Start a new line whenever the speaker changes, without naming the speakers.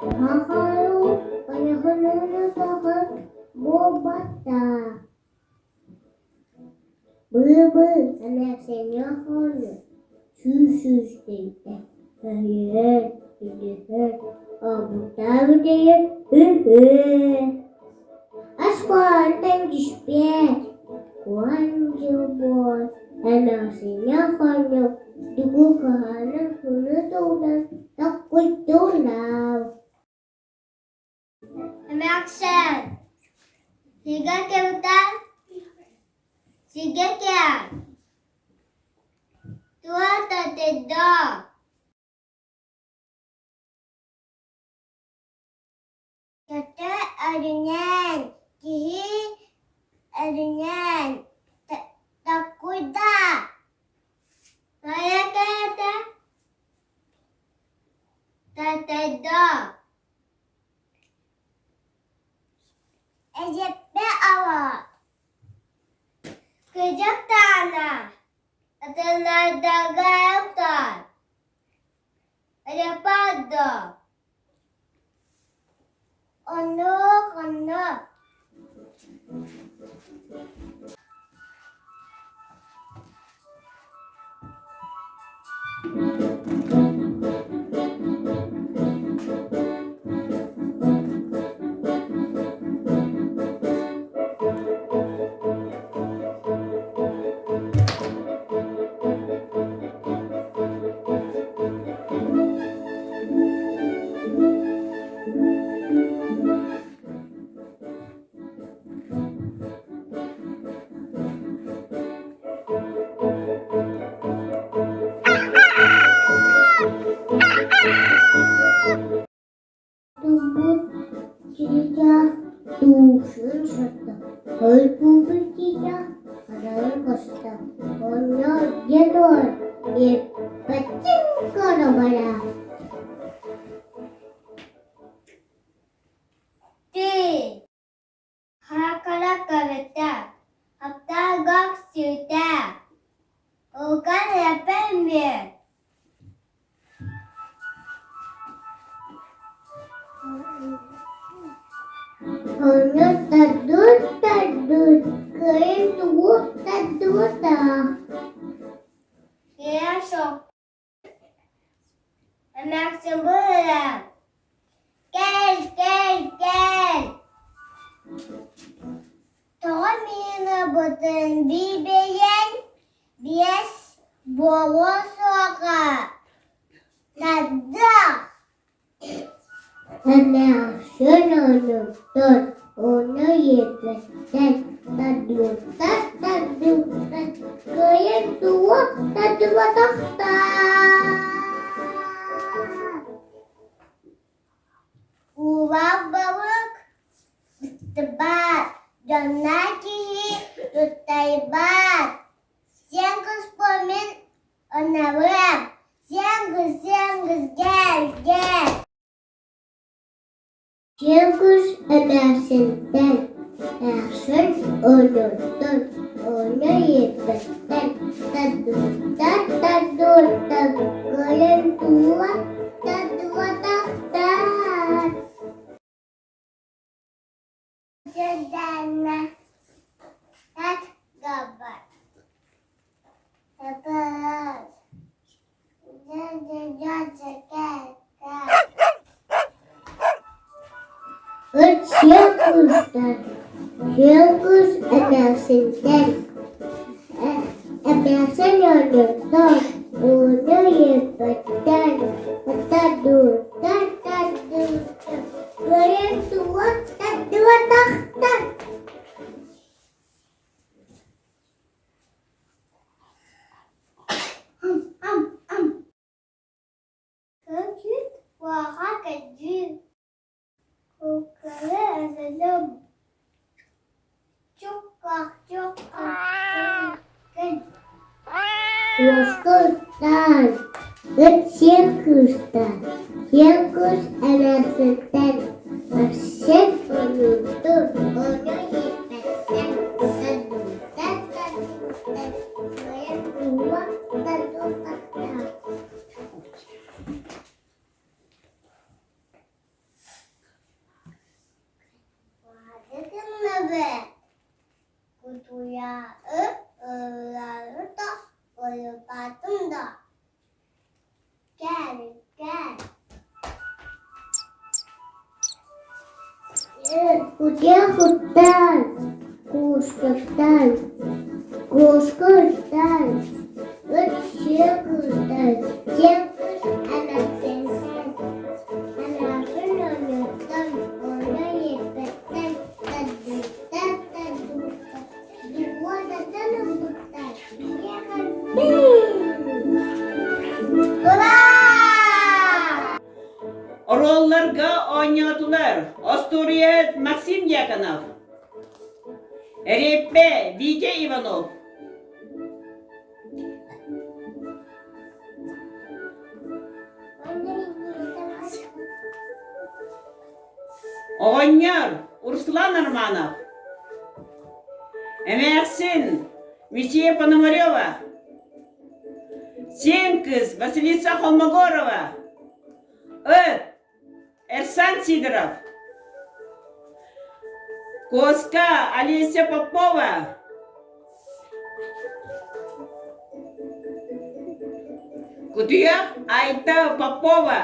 Hahalo, panahon bobata. Bebe, anak senyahan, susu state. Akhirnya, abu tahu dia. Ascolta e dispiace quando vuoi anak senyahan, tubuh kahanan kunutunan takut tulau. Action. Tiga kebutan. Tiga kian. Tua tateda. Kata aringan. Kihi aringan. Takut dah. Saya kata. Tateda. Eриэппэ awak. Kejap tanah. Tanah dagatan. Ada pada. Ono. Tubuh tidak tujuan serta tubuh tidak adalah kosta. Ono jadwal pacing kalau bala. Hakala kaveta. Hafta gak suda. Okan yapamıyor. Hanya tadut, kain tubuh tadut dah. Ya sok. Anak sembuh. Kel. Tomina botan bibeyen, bias bawa soka. Tada. Anak senonton, ono yepetan, tadut, kain tua, tadut takhta. Uang bawak, tebat, dan lagi, tutaibat. Siang kespomin, onawam, siang gel. Siangkus ada senten, asan ononton, ono yepetan, tadut, kain tua, tadut takhta. Sedana tat gabat. Tepat. Siangkus ada senten. Biasa nonton, ono yepetan, tadut. Kain tua, tadut takhta. Kejut, wahai kejut. Ukara asalam. Cokak. Waskutan. Siangkus ada senten. Asyik menuntut. Ono yepetan. Tadut. Kain tua, tadut takhta. Кудехутан, кушкатан, кушкатан, кушкатан, Текус анасенсен, анасенонютан, оноепетен, тадутатадута, диводатанутан, Ура!
Orollarga oynadılar. Astoriyet Maksim Yakanov. Эриэппэ Витя Иванов. Оғаньяр Урсулан Арманов. Эмерсин Мичия Пономарева. Сенкіз Василиса Холмогорова. Эрсан Сидоров. Коска Олеся Попова. Кудуяк Айта Попова.